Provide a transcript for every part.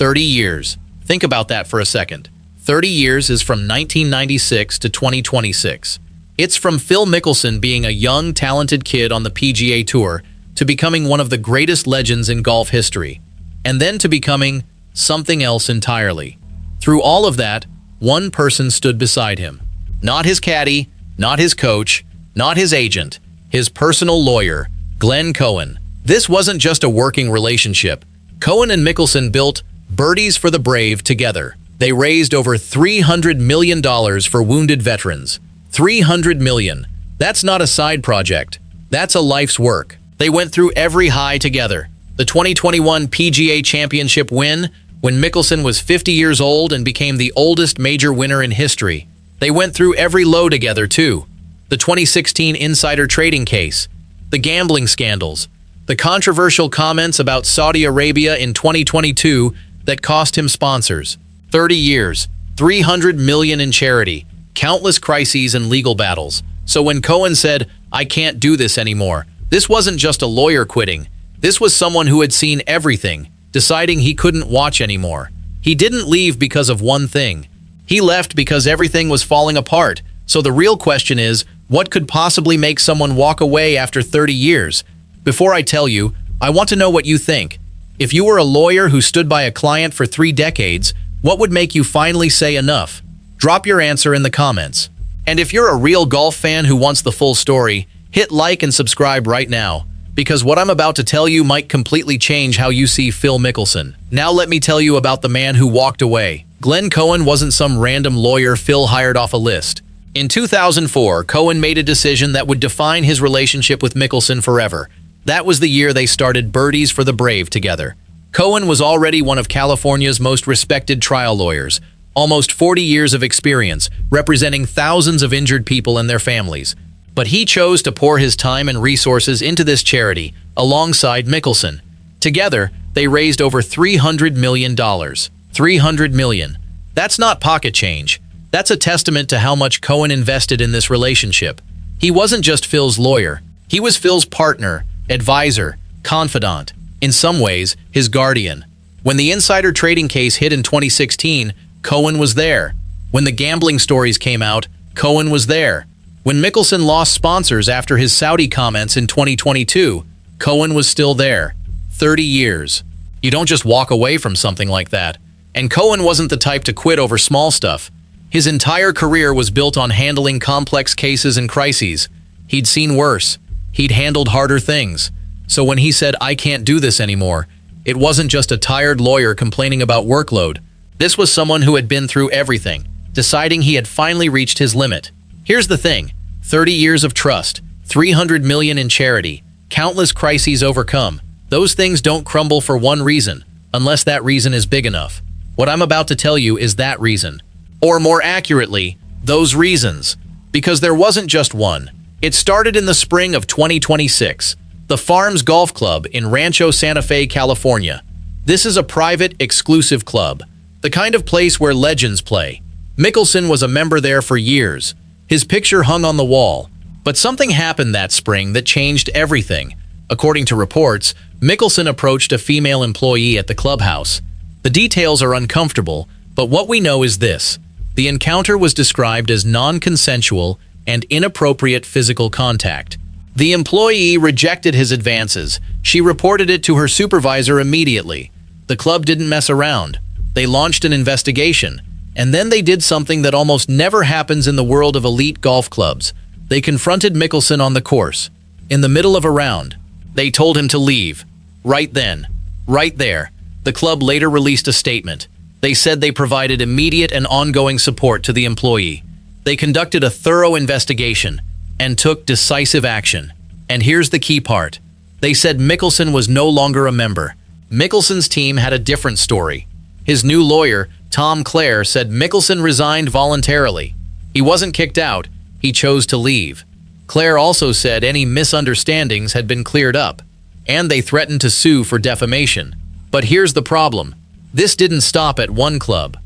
30 years. Think about that for a second. 30 years is from 1996 to 2026. It's from Phil Mickelson being a young, talented kid on the PGA Tour to becoming one of the greatest legends in golf history, and then to becoming something else entirely. Through all of that, one person stood beside him. Not his caddy, not his coach, not his agent, his personal lawyer, Glenn Cohen. This wasn't just a working relationship. Cohen and Mickelson built Birdies for the Brave together. They raised over $300 million for wounded veterans. $300 million. That's not a side project. That's a life's work. They went through every high together. The 2021 PGA Championship win, when Mickelson was 50 years old and became the oldest major winner in history. They went through every low together, too. The 2016 insider trading case, the gambling scandals, the controversial comments about Saudi Arabia in 2022 that cost him sponsors. 30 years, $300 million in charity, countless crises and legal battles. So when Cohen said, "I can't do this anymore," this wasn't just a lawyer quitting. This was someone who had seen everything, deciding he couldn't watch anymore. He didn't leave because of one thing. He left because everything was falling apart. So the real question is, what could possibly make someone walk away after 30 years? Before I tell you, I want to know what you think. If you were a lawyer who stood by a client for 3 decades, what would make you finally say enough? Drop your answer in the comments. And if you're a real golf fan who wants the full story, hit like and subscribe right now, because what I'm about to tell you might completely change how you see Phil Mickelson. Now let me tell you about the man who walked away. Glenn Cohen wasn't some random lawyer Phil hired off a list. In 2004, Cohen made a decision that would define his relationship with Mickelson forever. That was the year they started Birdies for the Brave together. Cohen was already one of California's most respected trial lawyers, almost 40 years of experience, representing thousands of injured people and their families. But he chose to pour his time and resources into this charity, alongside Mickelson. Together, they raised over $300 million. $300 million. That's not pocket change. That's a testament to how much Cohen invested in this relationship. He wasn't just Phil's lawyer. He was Phil's partner, advisor, confidant, in some ways, his guardian. When the insider trading case hit in 2016, Cohen was there. When the gambling stories came out, Cohen was there. When Mickelson lost sponsors after his Saudi comments in 2022, Cohen was still there. 30 years. You don't just walk away from something like that. And Cohen wasn't the type to quit over small stuff. His entire career was built on handling complex cases and crises. He'd seen worse. He'd handled harder things. So when he said, "I can't do this anymore," it wasn't just a tired lawyer complaining about workload. This was someone who had been through everything, deciding he had finally reached his limit. Here's the thing. 30 years of trust, $300 million in charity, countless crises overcome. Those things don't crumble for one reason, unless that reason is big enough. What I'm about to tell you is that reason. Or more accurately, those reasons. Because there wasn't just one. It started in the spring of 2026. The Farms Golf Club in Rancho Santa Fe, California. This is a private, exclusive club. The kind of place where legends play. Mickelson was a member there for years. His picture hung on the wall. But something happened that spring that changed everything. According to reports, Mickelson approached a female employee at the clubhouse. The details are uncomfortable, but what we know is this. The encounter was described as non-consensual and inappropriate physical contact. The employee rejected his advances. She reported it to her supervisor immediately. The club didn't mess around. They launched an investigation. And then they did something that almost never happens in the world of elite golf clubs. They confronted Mickelson on the course. In the middle of a round. They told him to leave. Right then. Right there. The club later released a statement. They said they provided immediate and ongoing support to the employee. They conducted a thorough investigation and took decisive action. And here's the key part. They said Mickelson was no longer a member. Mickelson's team had a different story. His new lawyer, Tom Clare, said Mickelson resigned voluntarily. He wasn't kicked out, he chose to leave. Clare also said any misunderstandings had been cleared up, and they threatened to sue for defamation. But here's the problem. This didn't stop at one club.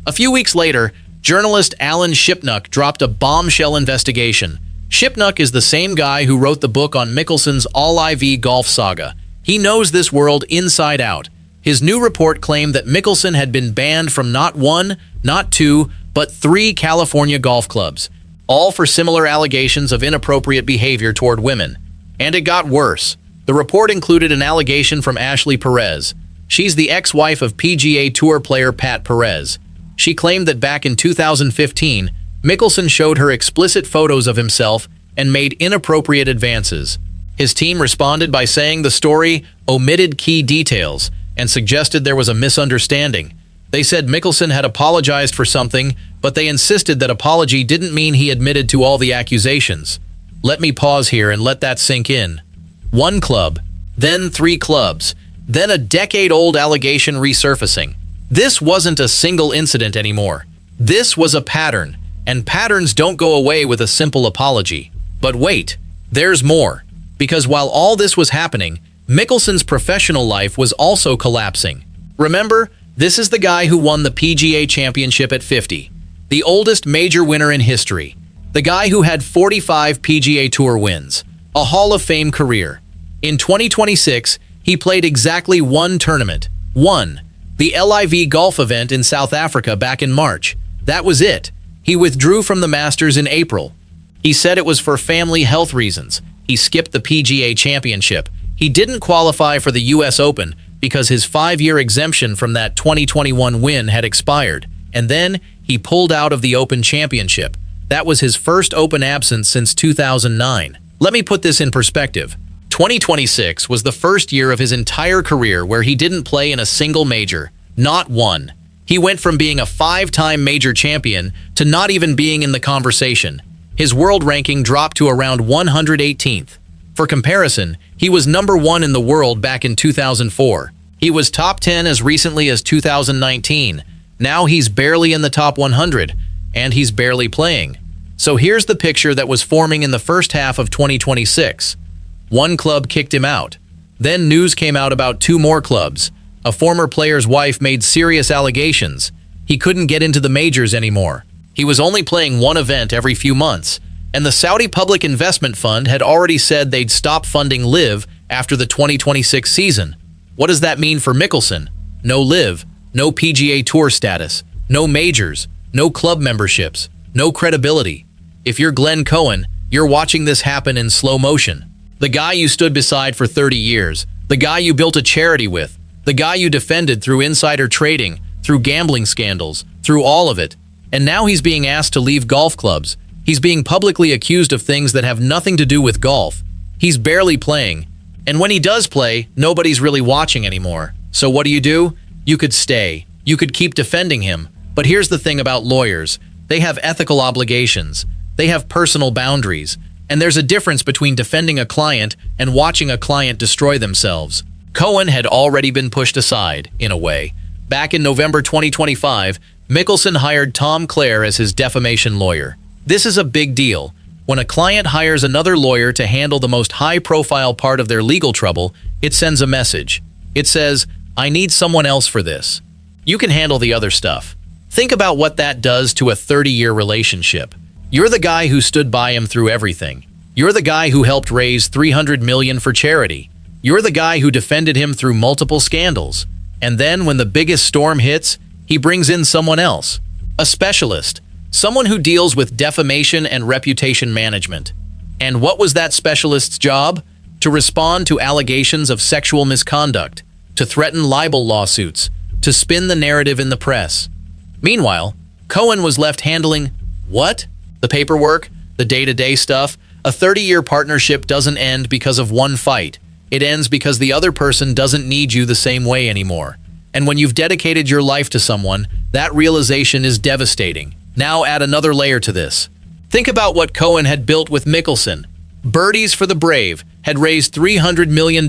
A few weeks later, journalist Alan Shipnuck dropped a bombshell investigation. Shipnuck is the same guy who wrote the book on Mickelson's all-IV golf saga. He knows this world inside out. His new report claimed that Mickelson had been banned from not one, not two, but 3 California golf clubs, all for similar allegations of inappropriate behavior toward women. And it got worse. The report included an allegation from Ashley Perez. She's the ex-wife of PGA Tour player Pat Perez. She claimed that back in 2015, Mickelson showed her explicit photos of himself and made inappropriate advances. His team responded by saying the story omitted key details and suggested there was a misunderstanding. They said Mickelson had apologized for something, but they insisted that apology didn't mean he admitted to all the accusations. Let me pause here and let that sink in. 1 club, then 3 clubs, then a decade-old allegation resurfacing. This wasn't a single incident anymore. This was a pattern, and patterns don't go away with a simple apology. But wait, there's more. Because while all this was happening, Mickelson's professional life was also collapsing. Remember, this is the guy who won the PGA Championship at 50, the oldest major winner in history, the guy who had 45 PGA Tour wins, a Hall of Fame career. In 2026, he played exactly 1 tournament, the LIV golf event in South Africa back in March. That was it. He withdrew from the Masters in April. He said it was for family health reasons. He skipped the PGA Championship. He didn't qualify for the US Open because his 5-year exemption from that 2021 win had expired. And then he pulled out of the Open Championship. That was his first Open absence since 2009. Let me put this in perspective. 2026 was the first year of his entire career where he didn't play in a single major, not one. He went from being a 5-time major champion to not even being in the conversation. His world ranking dropped to around 118th. For comparison, he was number 1 in the world back in 2004. He was top 10 as recently as 2019. Now he's barely in the top 100, and he's barely playing. So here's the picture that was forming in the first half of 2026. 1 club kicked him out. Then news came out about 2 more clubs. A former player's wife made serious allegations. He couldn't get into the majors anymore. He was only playing 1 event every few months, and the Saudi Public Investment Fund had already said they'd stop funding LIV after the 2026 season. What does that mean for Mickelson? No LIV, no PGA Tour status, no majors, no club memberships, no credibility. If you're Glenn Cohen, you're watching this happen in slow motion. The guy you stood beside for 30 years, the guy you built a charity with, the guy you defended through insider trading, through gambling scandals, through all of it. And now he's being asked to leave golf clubs. He's being publicly accused of things that have nothing to do with golf. He's barely playing. And when he does play, nobody's really watching anymore. So what do? You could stay. You could keep defending him. But here's the thing about lawyers. They have ethical obligations. They have personal boundaries. And there's a difference between defending a client and watching a client destroy themselves. Cohen had already been pushed aside, in a way. Back in November 2025, Mickelson hired Tom Clare as his defamation lawyer. This is a big deal. When a client hires another lawyer to handle the most high-profile part of their legal trouble, it sends a message. It says, I need someone else for this. You can handle the other stuff. Think about what that does to a 30-year relationship. You're the guy who stood by him through everything. You're the guy who helped raise $300 million for charity. You're the guy who defended him through multiple scandals. And then when the biggest storm hits, he brings in someone else. A specialist. Someone who deals with defamation and reputation management. And what was that specialist's job? To respond to allegations of sexual misconduct, to threaten libel lawsuits, to spin the narrative in the press. Meanwhile, Cohen was left handling what? The paperwork, the day-to-day stuff. A 30-year partnership doesn't end because of one fight. It ends because the other person doesn't need you the same way anymore. And when you've dedicated your life to someone, that realization is devastating. Now add another layer to this. Think about what Cohen had built with Mickelson. Birdies for the Brave had raised $300 million.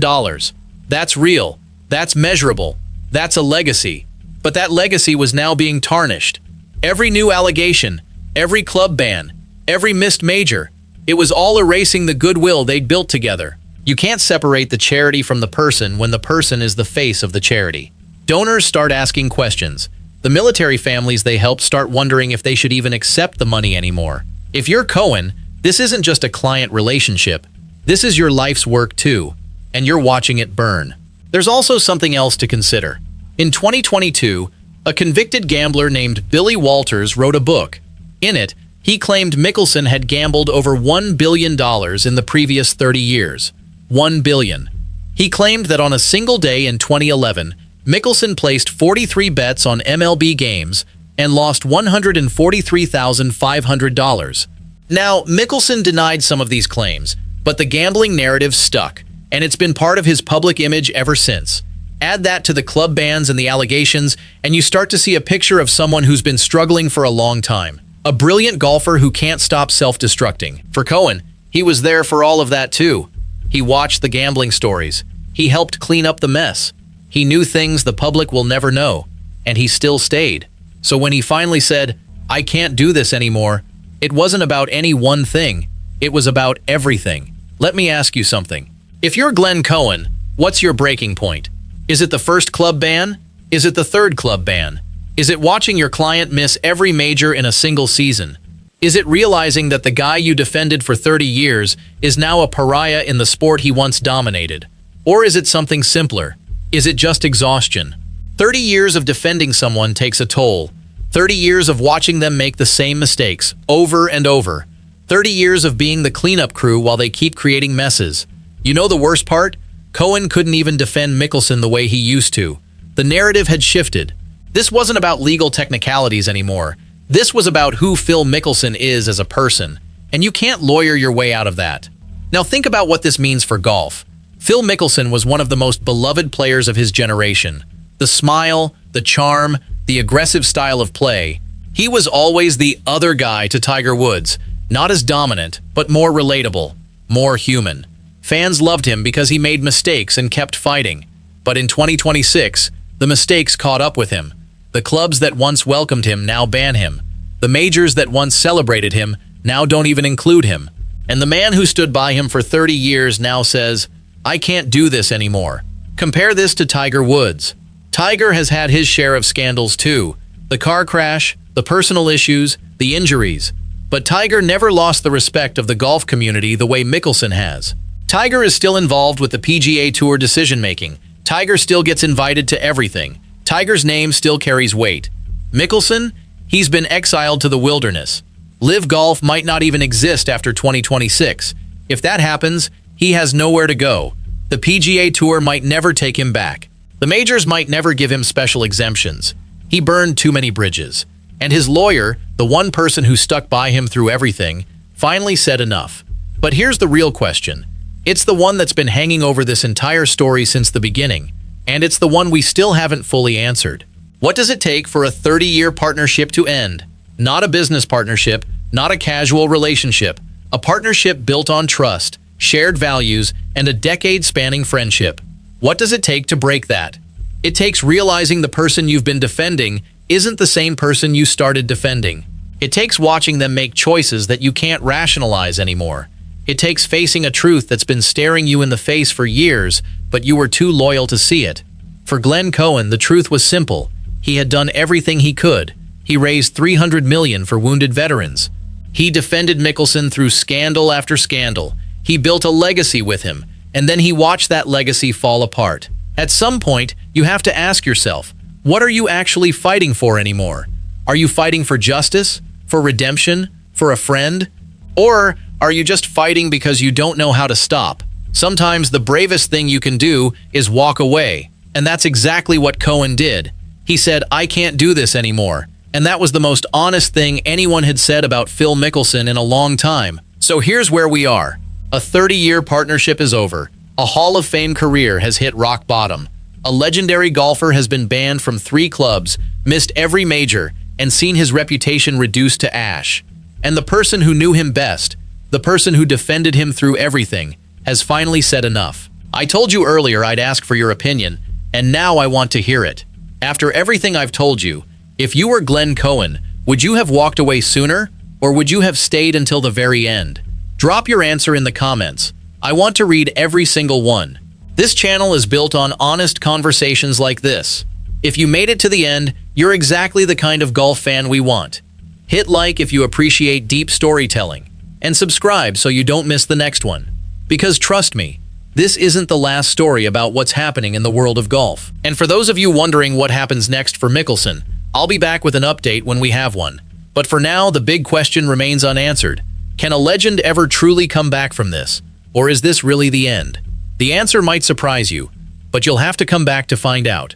That's real. That's measurable. That's a legacy. But that legacy was now being tarnished. Every new allegation, every club ban, every missed major, it was all erasing the goodwill they'd built together. You can't separate the charity from the person when the person is the face of the charity. Donors start asking questions. The military families they help start wondering if they should even accept the money anymore. If you're Cohen, this isn't just a client relationship. This is your life's work too, and you're watching it burn. There's also something else to consider. In 2022, a convicted gambler named Billy Walters wrote a book. In it, he claimed Mickelson had gambled over $1 billion in the previous 30 years. $1 billion. He claimed that on a single day in 2011, Mickelson placed 43 bets on MLB games and lost $143,500. Now, Mickelson denied some of these claims, but the gambling narrative stuck, and it's been part of his public image ever since. Add that to the club bans and the allegations, and you start to see a picture of someone who's been struggling for a long time. A brilliant golfer who can't stop self-destructing. For Cohen, he was there for all of that too. He watched the gambling stories. He helped clean up the mess. He knew things the public will never know, and he still stayed. So when he finally said, "I can't do this anymore," it wasn't about any one thing. It was about everything. Let me ask you something. If you're Glenn Cohen, what's your breaking point? Is it the first club ban? Is it the third club ban? Is it watching your client miss every major in a single season? Is it realizing that the guy you defended for 30 years is now a pariah in the sport he once dominated? Or is it something simpler? Is it just exhaustion? 30 years of defending someone takes a toll. 30 years of watching them make the same mistakes over and over. 30 years of being the cleanup crew while they keep creating messes. You know the worst part? Cohen couldn't even defend Mickelson the way he used to. The narrative had shifted. This wasn't about legal technicalities anymore. This was about who Phil Mickelson is as a person, and you can't lawyer your way out of that. Now think about what this means for golf. Phil Mickelson was one of the most beloved players of his generation. The smile, the charm, the aggressive style of play. He was always the other guy to Tiger Woods, not as dominant, but more relatable, more human. Fans loved him because he made mistakes and kept fighting. But in 2026, the mistakes caught up with him. The clubs that once welcomed him now ban him. The majors that once celebrated him now don't even include him. And the man who stood by him for 30 years now says, "I can't do this anymore." Compare this to Tiger Woods. Tiger has had his share of scandals too. The car crash, the personal issues, the injuries. But Tiger never lost the respect of the golf community the way Mickelson has. Tiger is still involved with the PGA Tour decision-making. Tiger still gets invited to everything. Tiger's name still carries weight. Mickelson, he's been exiled to the wilderness. Live Golf might not even exist after 2026. If that happens, he has nowhere to go. The PGA Tour might never take him back. The majors might never give him special exemptions. He burned too many bridges. And his lawyer, the one person who stuck by him through everything, finally said enough. But here's the real question. It's the one that's been hanging over this entire story since the beginning, and it's the one we still haven't fully answered. What does it take for a 30-year partnership to end? Not a business partnership, not a casual relationship. A partnership built on trust, shared values, and a decade-spanning friendship. What does it take to break that? It takes realizing the person you've been defending isn't the same person you started defending. It takes watching them make choices that you can't rationalize anymore. It takes facing a truth that's been staring you in the face for years, but you were too loyal to see it. For Glenn Cohen, the truth was simple. He had done everything he could. He raised $300 million for wounded veterans. He defended Mickelson through scandal after scandal. He built a legacy with him, and then he watched that legacy fall apart. At some point, you have to ask yourself, what are you actually fighting for anymore? Are you fighting for justice? For redemption? For a friend? Or are you just fighting because you don't know how to stop? Sometimes the bravest thing you can do is walk away. And that's exactly what Cohen did. He said, "I can't do this anymore." And that was the most honest thing anyone had said about Phil Mickelson in a long time. So here's where we are. A 30-year partnership is over. A Hall of Fame career has hit rock bottom. A legendary golfer has been banned from 3 clubs, missed every major, and seen his reputation reduced to ash. And the person who knew him best, the person who defended him through everything, has finally said enough. I told you earlier I'd ask for your opinion, and now I want to hear it. After everything I've told you, if you were Glenn Cohen, would you have walked away sooner, or would you have stayed until the very end? Drop your answer in the comments. I want to read every single one. This channel is built on honest conversations like this. If you made it to the end, you're exactly the kind of golf fan we want. Hit like if you appreciate deep storytelling, and subscribe so you don't miss the next one. Because trust me, this isn't the last story about what's happening in the world of golf. And for those of you wondering what happens next for Mickelson, I'll be back with an update when we have one. But for now, the big question remains unanswered. Can a legend ever truly come back from this? Or is this really the end? The answer might surprise you, but you'll have to come back to find out.